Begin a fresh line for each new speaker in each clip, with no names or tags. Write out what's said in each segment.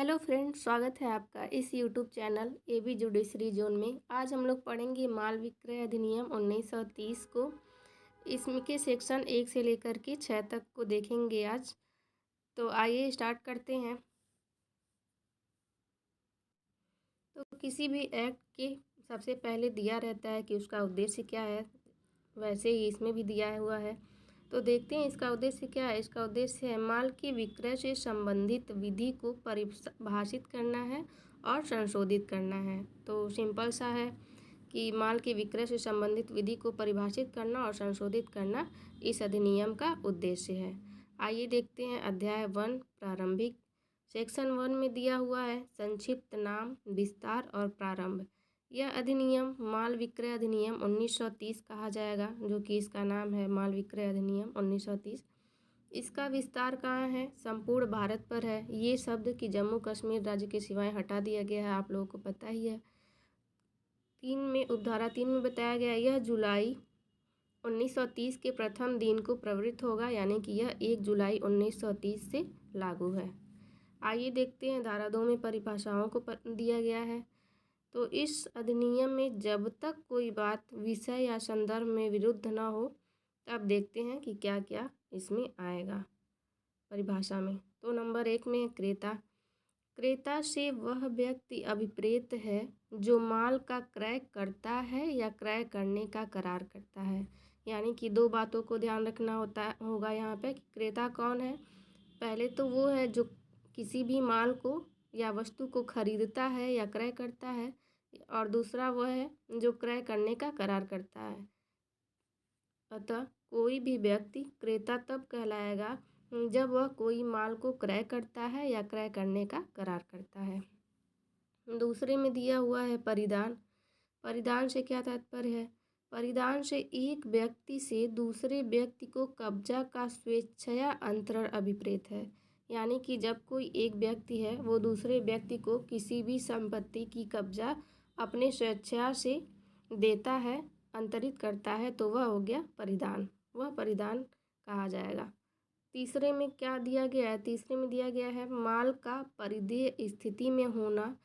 Hello friends, स्वागत है आपका इस YouTube channel AB judiciary zone में। आज हम लोग पढ़ेंगे माल विक्रय अधिनियम 1930 को। इसमें के सेक्शन 1 से लेकर के 6 तक को देखेंगे आज। तो आइए स्टार्ट करते हैं। तो किसी भी एक्ट के सबसे पहले दिया रहता है कि उसका उद्देश्य क्या है, वैसे ही इसमें भी दिया हुआ है। तो देखते हैं इसका उद्देश्य क्या है। इसका उद्देश्य है माल के विक्रय से संबंधित विधि को परिभाषित करना है और संशोधित करना है। तो सिंपल सा है कि माल के विक्रय से संबंधित विधि को परिभाषित करना और संशोधित करना इस अधिनियम का उद्देश्य है। आइए देखते हैं अध्याय 1 प्रारंभिक। सेक्शन 1 में दिया हुआ है संक्षिप्त नाम, विस्तार और प्रारंभ। यह अधिनियम माल विक्रय अधिनियम 1930 कहा जाएगा, जो कि इसका नाम है माल विक्रय अधिनियम 1930। इसका विस्तार कहाँ है? संपूर्ण भारत पर है। ये शब्द कि जम्मू कश्मीर राज्य के सिवाय हटा दिया गया है, आप लोगों को पता ही है। उपधारा 3 में बताया गया यह जुलाई 1930 के प्रथम दिन को प्रवृत्त होगा, यानी कि यह 1 जुलाई 1930 से लागू है। आइए देखते हैं धारा 2 में परिभाषाओं को दिया गया है। तो इस अधिनियम में जब तक कोई बात विषय या संदर्भ में विरुद्ध ना हो, तब देखते हैं कि क्या क्या इसमें आएगा परिभाषा में। तो नंबर 1 में है क्रेता। क्रेता से वह व्यक्ति अभिप्रेत है जो माल का क्रय करता है या क्रय करने का करार करता है। यानी कि दो बातों को ध्यान रखना होगा यहाँ पे कि क्रेता कौन है। पहले तो वो है जो किसी भी माल को या वस्तु को खरीदता है या क्रय करता है, और दूसरा वह है जो क्रय करने का करार करता है। अतः कोई भी व्यक्ति क्रेता तब कहलाएगा जब वह कोई माल को क्रय करता है या क्रय करने का करार करता है। दूसरे में दिया हुआ है परिधान। परिधान से क्या तात्पर्य है? परिधान से एक व्यक्ति से दूसरे व्यक्ति को कब्जा का स्वेच्छया अंतरण अभिप्रेत है। यानी कि जब कोई एक व्यक्ति है वो दूसरे व्यक्ति को किसी भी संपत्ति की कब्जा अपने स्वेच्छा से देता है, अंतरित करता है, तो वह हो गया परिधान। वह परिधान कहा जाएगा। तीसरे में क्या दिया गया है? तीसरे में दिया गया है माल का परिदेय स्थिति में होना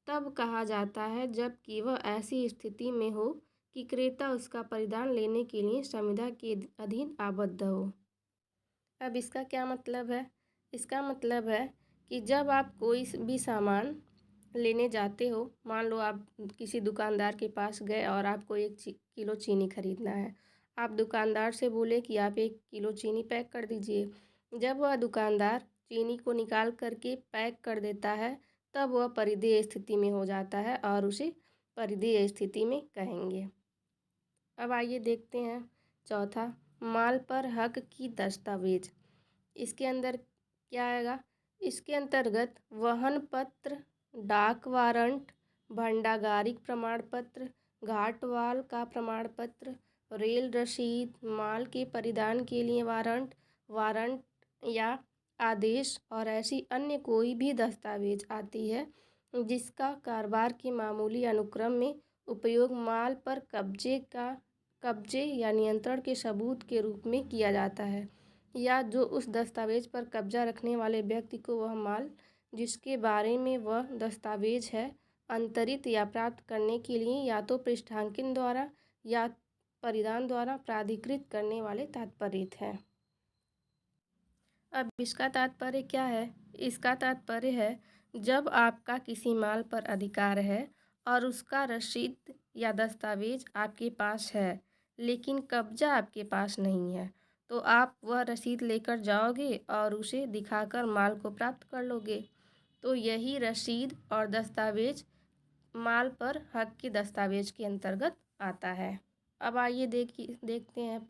तब कहा जाता है जबकि वह ऐसी स्थिति में हो कि क्रेता उसका परिधान लेने के लिए संविदा के अधीन आबद्ध हो। अब इसका क्या मतलब है? इसका मतलब है कि जब आप कोई भी सामान लेने जाते हो, मान लो आप किसी दुकानदार के पास गए और आपको 1 किलो चीनी खरीदना है। आप दुकानदार से बोले कि आप 1 किलो चीनी पैक कर दीजिए। जब वह दुकानदार चीनी को निकाल करके पैक कर देता है, तब वह परिदेय स्थिति में हो जाता है और उसे परिदेय स्थिति में कहेंगे। अब आइए देखते हैं चौथा, माल पर हक की दस्तावेज। इसके अंदर क्या आएगा? इसके अंतर्गत वहन पत्र, डाक वारंट, भंडागारिक प्रमाण पत्र, घाटवाल का प्रमाण पत्र, रेल रसीद, माल के परिधान के लिए वारंट या आदेश और ऐसी अन्य कोई भी दस्तावेज आती है जिसका कारोबार के मामूली अनुक्रम में उपयोग माल पर कब्जे या नियंत्रण के सबूत के रूप में किया जाता है, या जो उस दस्तावेज पर कब्जा रखने वाले व्यक्ति को वह माल जिसके बारे में वह दस्तावेज है अंतरित या प्राप्त करने के लिए या तो पृष्ठांकन द्वारा या परिधान द्वारा प्राधिकृत करने वाले तात्पर्यित है। अब इसका तात्पर्य क्या है? इसका तात्पर्य है जब आपका किसी माल पर अधिकार है और उसका रसीद या दस्तावेज आपके पास है लेकिन कब्जा आपके पास नहीं है, तो आप वह रसीद लेकर जाओगे और उसे दिखाकर माल को प्राप्त कर लोगे। तो यही रसीद और दस्तावेज माल पर हक के दस्तावेज के अंतर्गत आता है। अब आइए देखते हैं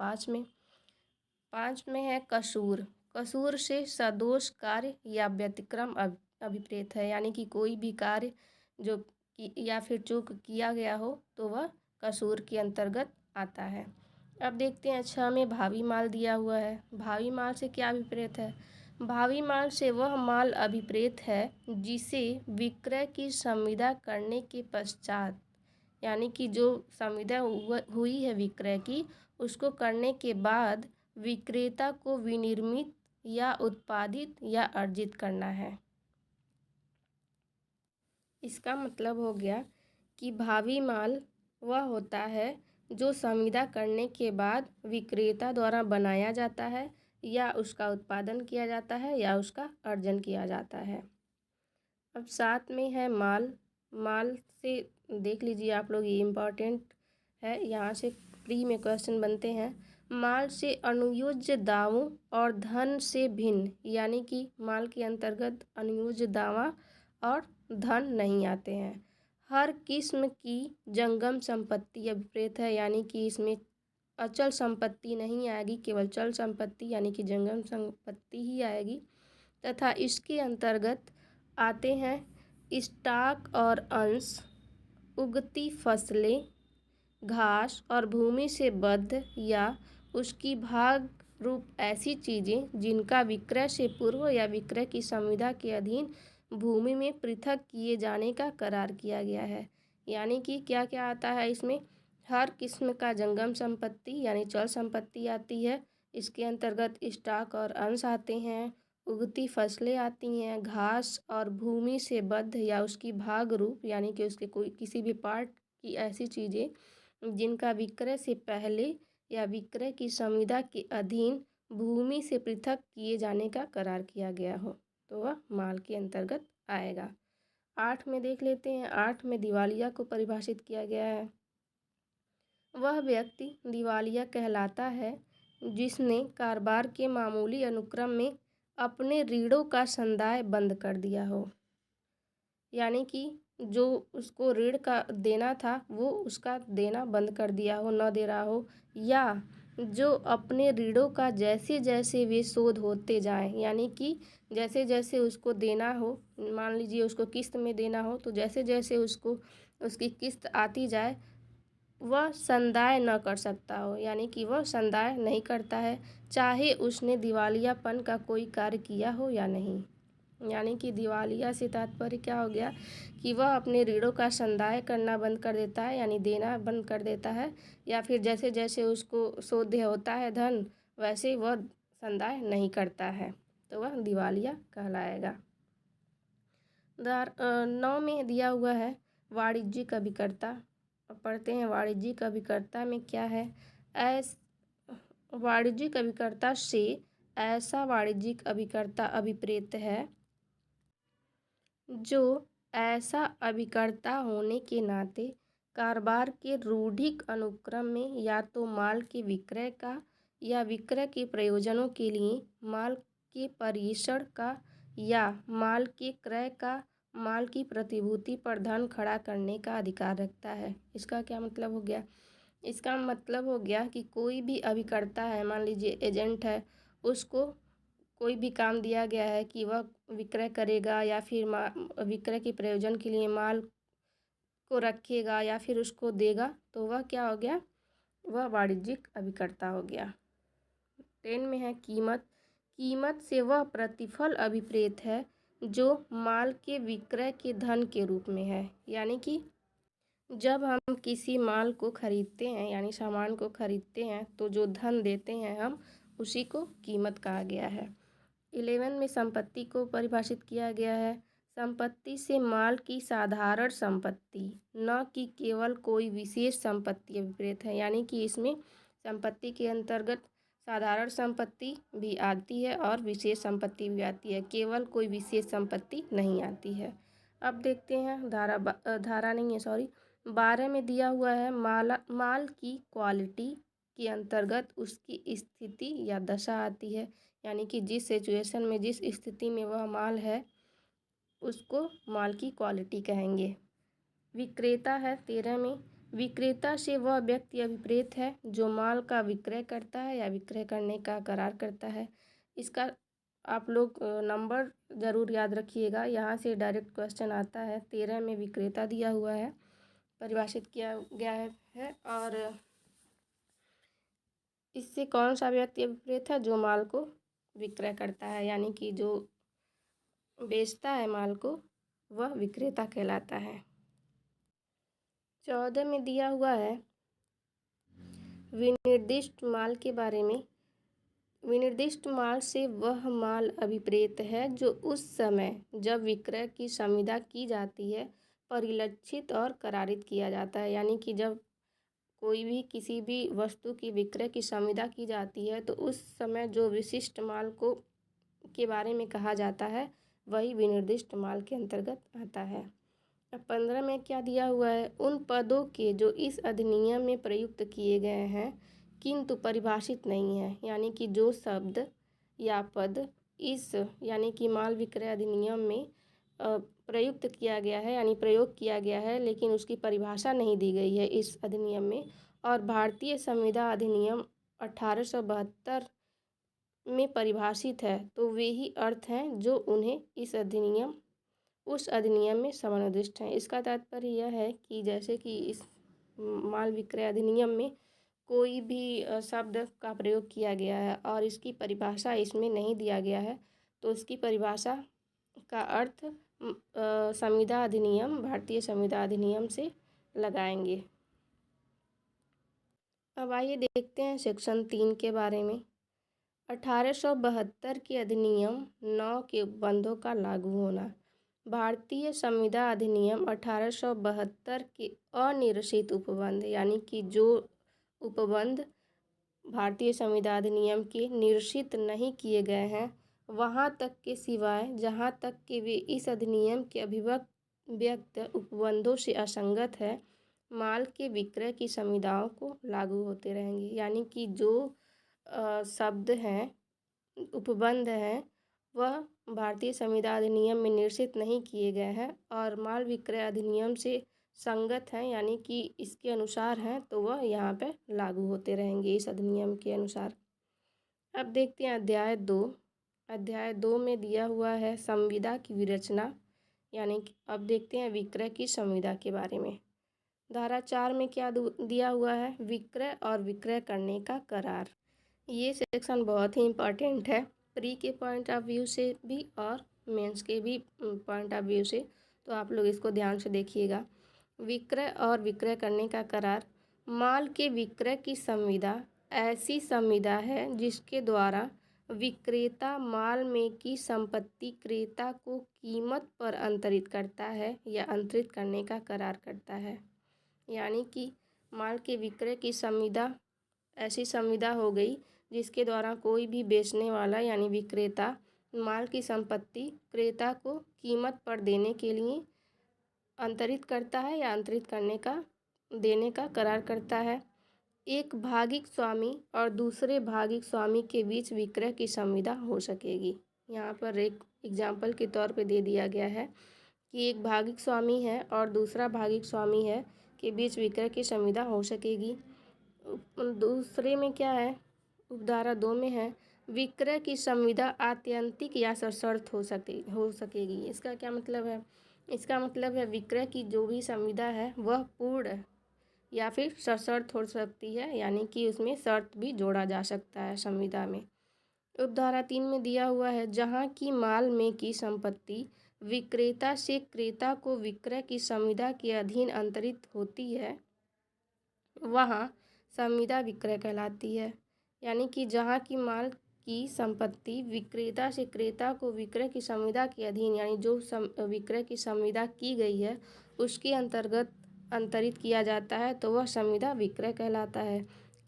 5 में है कसूर। कसूर से सदोष कार्य या व्यतिक्रम अभिप्रेत है। यानी कि कोई भी कार्य जो या फिर चूक किया गया हो तो वह कसूर के अंतर्गत आता है। अब देखते हैं 6 में भावी माल दिया हुआ है। भावी माल से क्या अभिप्रेत है? भावी माल से वह माल अभिप्रेत है जिसे विक्रय की संविदा करने के पश्चात, यानी कि जो संविदा हुई है विक्रय की, उसको करने के बाद विक्रेता को विनिर्मित या उत्पादित या अर्जित करना है। इसका मतलब हो गया कि भावी माल वह होता है जो संविदा करने के बाद विक्रेता द्वारा बनाया जाता है या उसका उत्पादन किया जाता है या उसका अर्जन किया जाता है। अब साथ में है माल। माल से देख लीजिए आप लोग, ये इम्पॉर्टेंट है, यहाँ से प्री में क्वेश्चन बनते हैं। माल से अनुयोज्य दावों और धन से भिन्न, यानी कि माल के अंतर्गत अनुयोज्य दावा और धन नहीं आते हैं। हर किस्म की जंगम संपत्ति अभिप्रेत है, यानी कि इसमें अचल संपत्ति नहीं आएगी, केवल चल संपत्ति यानी कि जंगम संपत्ति ही आएगी। तथा इसके अंतर्गत आते हैं स्टॉक और अंश, उगती फसलें, घास और भूमि से बद्ध या उसकी भाग रूप ऐसी चीज़ें जिनका विक्रय से पूर्व या विक्रय की संविदा के अधीन भूमि में पृथक किए जाने का करार किया गया है। यानी कि क्या क्या आता है इसमें, हर किस्म का जंगम संपत्ति यानी चल संपत्ति आती है, इसके अंतर्गत स्टॉक और अंश आते हैं, उगती फसलें आती हैं, घास और भूमि से बद्ध या उसकी भाग रूप यानी कि उसके कोई किसी भी पार्ट की ऐसी चीज़ें जिनका विक्रय से पहले या विक्रय की संविदा के अधीन भूमि से पृथक किए जाने का करार किया गया हो, तो वह माल के अंतर्गत आएगा। 8 में देख लेते हैं। 8 में दिवालिया को परिभाषित किया गया है। वह व्यक्ति दिवालिया कहलाता है जिसने कारोबार के मामूली अनुक्रम में अपने ऋणों का संदाय बंद कर दिया हो, यानी कि जो उसको ऋण का देना था वो उसका देना बंद कर दिया हो, न दे रहा हो, या जो अपने ऋणों का जैसे जैसे वे शोध होते जाएं, यानी कि जैसे जैसे उसको देना हो, मान लीजिए उसको किस्त में देना हो, तो जैसे जैसे उसको उसकी किस्त आती जाए वह संदाय न कर सकता हो, यानी कि वह संदाय नहीं करता है, चाहे उसने दिवालियापन का कोई कार्य किया हो या नहीं। यानी कि दिवालिया से तात्पर्य क्या हो गया कि वह अपने ऋणों का संदाय करना बंद कर देता है, यानी देना बंद कर देता है, या फिर जैसे जैसे उसको शोध होता है धन वैसे वह संदाय नहीं करता है, तो वह दिवालिया कहलाएगा। 9 में दिया हुआ है वाणिज्यिक अभिकर्ता। अब पढ़ते हैं वाणिज्यिक अभिकर्ता में क्या है। वाणिज्यिक अभिकर्ता से ऐसा वाणिज्यिक अभिकर्ता अभिप्रेत है जो ऐसा अभिकर्ता होने के नाते कारोबार के रूढ़िक अनुक्रम में या तो माल के विक्रय का या विक्रय के प्रयोजनों के लिए माल के परिक्षण का या माल के क्रय का माल की प्रतिभूति पर धन खड़ा करने का अधिकार रखता है। इसका क्या मतलब हो गया, इसका मतलब हो गया कि कोई भी अभिकर्ता है, मान लीजिए एजेंट है, उसको कोई भी काम दिया गया है कि वह विक्रय करेगा या फिर विक्रय के प्रयोजन के लिए माल को रखेगा या फिर उसको देगा, तो वह क्या हो गया, वह वाणिज्यिक अभिकर्ता हो गया। 10 में है कीमत। कीमत से वह प्रतिफल अभिप्रेत है जो माल के विक्रय के धन के रूप में है, यानी कि जब हम किसी माल को खरीदते हैं यानी सामान को खरीदते हैं तो जो धन देते हैं हम उसी को कीमत कहा गया है। 11 में संपत्ति को परिभाषित किया गया है। संपत्ति से माल की साधारण संपत्ति, न कि केवल कोई विशेष संपत्ति अभिप्रेत है, यानी कि इसमें संपत्ति के अंतर्गत साधारण संपत्ति भी आती है और विशेष संपत्ति भी आती है, केवल कोई विशेष संपत्ति नहीं आती है। अब देखते हैं धारा नहीं है सॉरी 12 में दिया हुआ है माल की क्वालिटी के अंतर्गत उसकी स्थिति या दशा आती है, यानी कि जिस सिचुएशन में जिस स्थिति में वह माल है उसको माल की क्वालिटी कहेंगे। विक्रेता है 13 में। विक्रेता से वह व्यक्ति अभिप्रेत है जो माल का विक्रय करता है या विक्रय करने का करार करता है। इसका आप लोग नंबर ज़रूर याद रखिएगा, यहाँ से डायरेक्ट क्वेश्चन आता है। 13 में विक्रेता दिया हुआ है, परिभाषित किया गया है और इससे कौन सा व्यक्ति अभिप्रेत है, जो माल को विक्रय करता है, यानी कि जो बेचता है माल को वह विक्रेता कहलाता है। 14 में दिया हुआ है विनिर्दिष्ट माल के बारे में। विनिर्दिष्ट माल से वह माल अभिप्रेत है जो उस समय जब विक्रय की संविदा की जाती है परिलक्षित और करारित किया जाता है। यानी कि जब कोई भी किसी भी वस्तु की विक्रय की संविदा की जाती है तो उस समय जो विशिष्ट माल को के बारे में कहा जाता है वही विनिर्दिष्ट माल के अंतर्गत आता है। अब 15 में क्या दिया हुआ है, उन पदों के जो इस अधिनियम में प्रयुक्त किए गए हैं किंतु परिभाषित नहीं है। यानी कि जो शब्द या पद इस यानी कि माल विक्रय अधिनियम में प्रयुक्त किया गया है यानी प्रयोग किया गया है लेकिन उसकी परिभाषा नहीं दी गई है इस अधिनियम में, और भारतीय संविदा अधिनियम 1872 में परिभाषित है तो वे ही अर्थ हैं जो उन्हें उस अधिनियम में समाविष्ट हैं। इसका तात्पर्य यह है कि जैसे कि इस माल विक्रय अधिनियम में कोई भी शब्द का प्रयोग किया गया है और इसकी परिभाषा इसमें नहीं दिया गया है तो इसकी परिभाषा का अर्थ संविदा अधिनियम भारतीय संविदा अधिनियम से लगाएंगे। अब आइए देखते हैं सेक्शन 3 के बारे में। 1872 के अधिनियम 9 के उपबंधों का लागू होना। भारतीय संविदा अधिनियम 1872 के अनिर्देशित उपबंध यानी कि जो उपबंध भारतीय संविदा अधिनियम के निर्देशित नहीं किए गए हैं वहाँ तक के सिवाय जहाँ तक कि वे इस अधिनियम के अभिव्यक्त उपबंधों से असंगत है माल के विक्रय की संविदाओं को लागू होते रहेंगे। यानी कि जो शब्द हैं उपबंध हैं वह भारतीय संविदा अधिनियम में निर्देशित नहीं किए गए हैं और माल विक्रय अधिनियम से संगत हैं यानी कि इसके अनुसार हैं तो वह यहाँ पे लागू होते रहेंगे इस अधिनियम के अनुसार। अब देखते हैं अध्याय 2। अध्याय 2 में दिया हुआ है संविदा की विरचना, यानी कि अब देखते हैं विक्रय की संविदा के बारे में। धारा 4 में क्या दिया हुआ है, विक्रय और विक्रय करने का करार। ये सेक्शन बहुत ही इम्पॉर्टेंट है प्री के पॉइंट ऑफ व्यू से भी और मेंस के भी पॉइंट ऑफ व्यू से, तो आप लोग इसको ध्यान से देखिएगा। विक्रय और विक्रय करने का करार। माल के विक्रय की संविदा ऐसी संविदा है जिसके द्वारा विक्रेता माल में की संपत्ति क्रेता को कीमत पर अंतरित करता है या अंतरित करने का करार करता है। यानी कि माल के विक्रय की संविदा ऐसी संविदा हो गई जिसके द्वारा कोई भी बेचने वाला यानी विक्रेता माल की संपत्ति क्रेता को कीमत पर देने के लिए अंतरित करता है या अंतरित करने का देने का करार करता है। एक भागिक स्वामी और दूसरे भागिक स्वामी के बीच विक्रय की संविदा हो सकेगी। यहाँ पर एक एग्जाम्पल के तौर पे दे दिया गया है कि एक भागिक स्वामी है और दूसरा भागिक स्वामी है के बीच विक्रय की संविदा हो सकेगी। दूसरे में क्या है, उपधारा 2 में है विक्रय की संविदा आत्यंतिक या सशर्त हो सकेगी। इसका क्या मतलब है, इसका मतलब है विक्रय की जो भी संविदा है वह पूर्ण या फिर सशर्त हो सकती है, यानी कि उसमें शर्त भी जोड़ा जा सकता है संविदा में। उपधारा 3 में दिया हुआ है जहाँ की माल में की संपत्ति विक्रेता से क्रेता को विक्रय की संविदा के अधीन अंतरित होती है वहाँ संविदा विक्रय कहलाती है। यानी कि जहाँ की माल की संपत्ति विक्रेता से क्रेता को विक्रय की संविदा के अधीन यानी जो विक्रय की संविदा की गई है उसके अंतर्गत अंतरित किया जाता है तो वह संविदा विक्रय कहलाता है।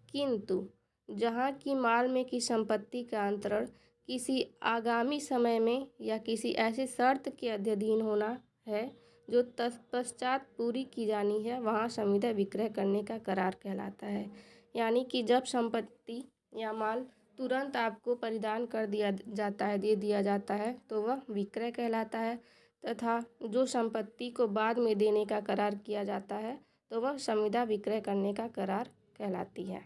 किंतु जहाँ की माल में की संपत्ति का अंतरण किसी आगामी समय में या किसी ऐसे शर्त के अधीन होना है जो तत्पश्चात पूरी की जानी है वहाँ संविदा विक्रय करने का करार कहलाता है। यानी कि जब संपत्ति या माल तुरंत आपको परिधान कर दिया जाता है, दे दिया जाता है तो वह विक्रय कहलाता है, तथा जो संपत्ति को बाद में देने का करार किया जाता है तो वह संविदा विक्रय करने का करार कहलाती है।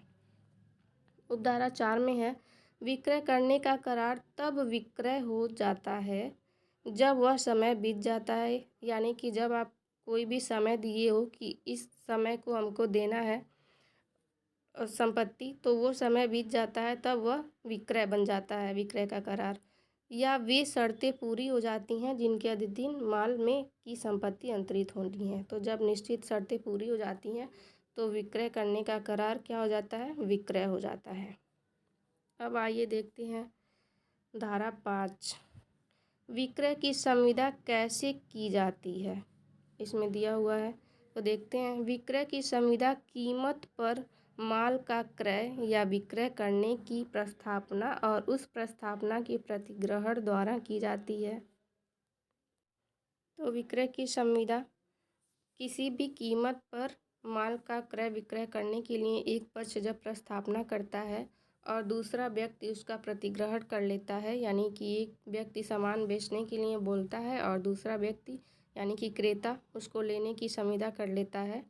उपधारा 4 में है विक्रय करने का करार तब विक्रय हो जाता है जब वह समय बीत जाता है। यानी कि जब आप कोई भी समय दिए हो कि इस समय को हमको देना है संपत्ति, तो वो समय बीत जाता है तब वह विक्रय बन जाता है, विक्रय का करार। या वे शर्तें पूरी हो जाती हैं जिनके अधीन माल में की संपत्ति अंतरित होती हैं। तो जब निश्चित शर्तें पूरी हो जाती हैं तो विक्रय करने का करार क्या हो जाता है, विक्रय हो जाता है। अब आइए देखते हैं धारा 5, विक्रय की संविदा कैसे की जाती है। इसमें दिया हुआ है, तो देखते हैं। विक्रय की संविदा कीमत पर माल का क्रय या विक्रय करने की प्रस्थापना और उस प्रस्थापना के प्रतिग्रहण द्वारा की जाती है। तो विक्रय की संविदा किसी भी कीमत पर माल का क्रय विक्रय करने के लिए एक पक्ष जब प्रस्थापना करता है और दूसरा व्यक्ति उसका प्रतिग्रहण कर लेता है, यानी कि एक व्यक्ति सामान बेचने के लिए बोलता है और दूसरा व्यक्ति यानी कि क्रेता उसको लेने की संविदा कर लेता है,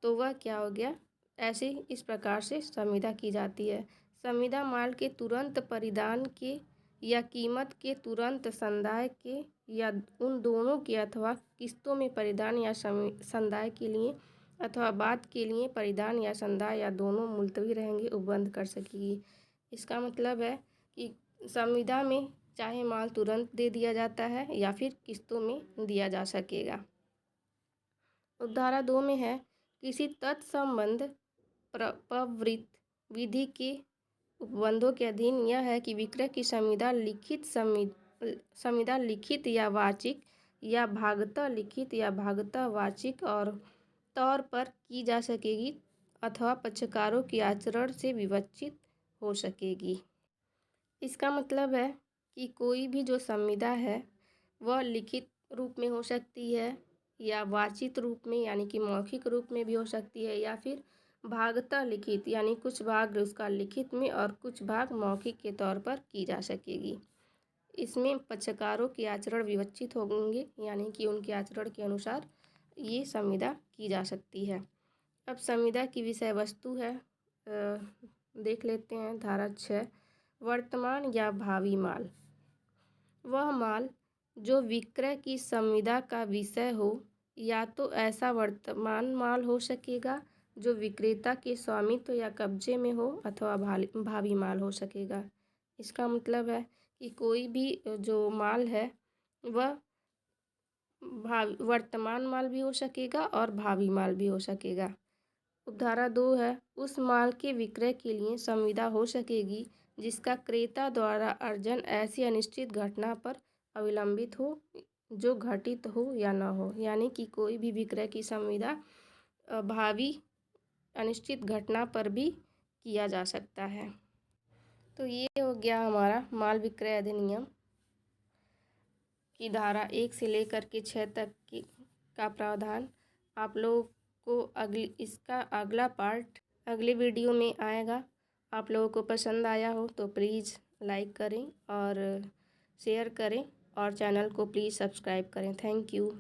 तो वह क्या हो गया, ऐसे इस प्रकार से संविदा की जाती है। संविदा माल के तुरंत परिधान के या कीमत के तुरंत संदाय के या उन दोनों के अथवा किस्तों में परिधान या संदाय के लिए अथवा बाद के लिए परिधान या संदाय या दोनों मुलतवी रहेंगे उपबंध कर सकेगी। इसका मतलब है कि संविदा में चाहे माल तुरंत दे दिया जाता है या फिर किस्तों में दिया जा सकेगा। उपधारा 2 में है, किसी तत्संबंध प्रवृत्त विधि के उपबंधों के अधीन यह है कि विक्रय की संविदा लिखित या वाचिक या भागतः लिखित या भागतः वाचिक और तौर पर की जा सकेगी अथवा पक्षकारों के आचरण से विवक्षित हो सकेगी। इसका मतलब है कि कोई भी जो संविदा है वह लिखित रूप में हो सकती है या वाचित रूप में यानी कि मौखिक रूप में भी हो सकती है, या फिर भागतः लिखित यानी कुछ भाग उसका लिखित में और कुछ भाग मौखिक के तौर पर की जा सकेगी। इसमें पक्षकारों के आचरण विवक्षित होंगे, यानी कि उनके आचरण के अनुसार ये संविदा की जा सकती है। अब संविदा की विषय वस्तु है, देख लेते हैं। धारा 6, वर्तमान या भावी माल। वह माल जो विक्रय की संविदा का विषय हो या तो ऐसा वर्तमान माल हो सकेगा जो विक्रेता के स्वामित्व या कब्जे में हो अथवा भावी माल हो सकेगा। इसका मतलब है कि कोई भी जो माल है वह वर्तमान माल भी हो सकेगा और भावी माल भी हो सकेगा। उपधारा 2 है, उस माल के विक्रय के लिए संविदा हो सकेगी जिसका क्रेता द्वारा अर्जन ऐसी अनिश्चित घटना पर अविलंबित हो जो घटित हो या न हो, यानी कि कोई भी विक्रय की संविदा भावी अनिश्चित घटना पर भी किया जा सकता है। तो ये हो गया हमारा माल विक्रय अधिनियम की धारा 1 से लेकर के 6 तक का प्रावधान। आप लोगों को इसका अगला पार्ट अगले वीडियो में आएगा। आप लोगों को पसंद आया हो तो प्लीज़ लाइक करें और शेयर करें और चैनल को प्लीज़ सब्सक्राइब करें। Thank you.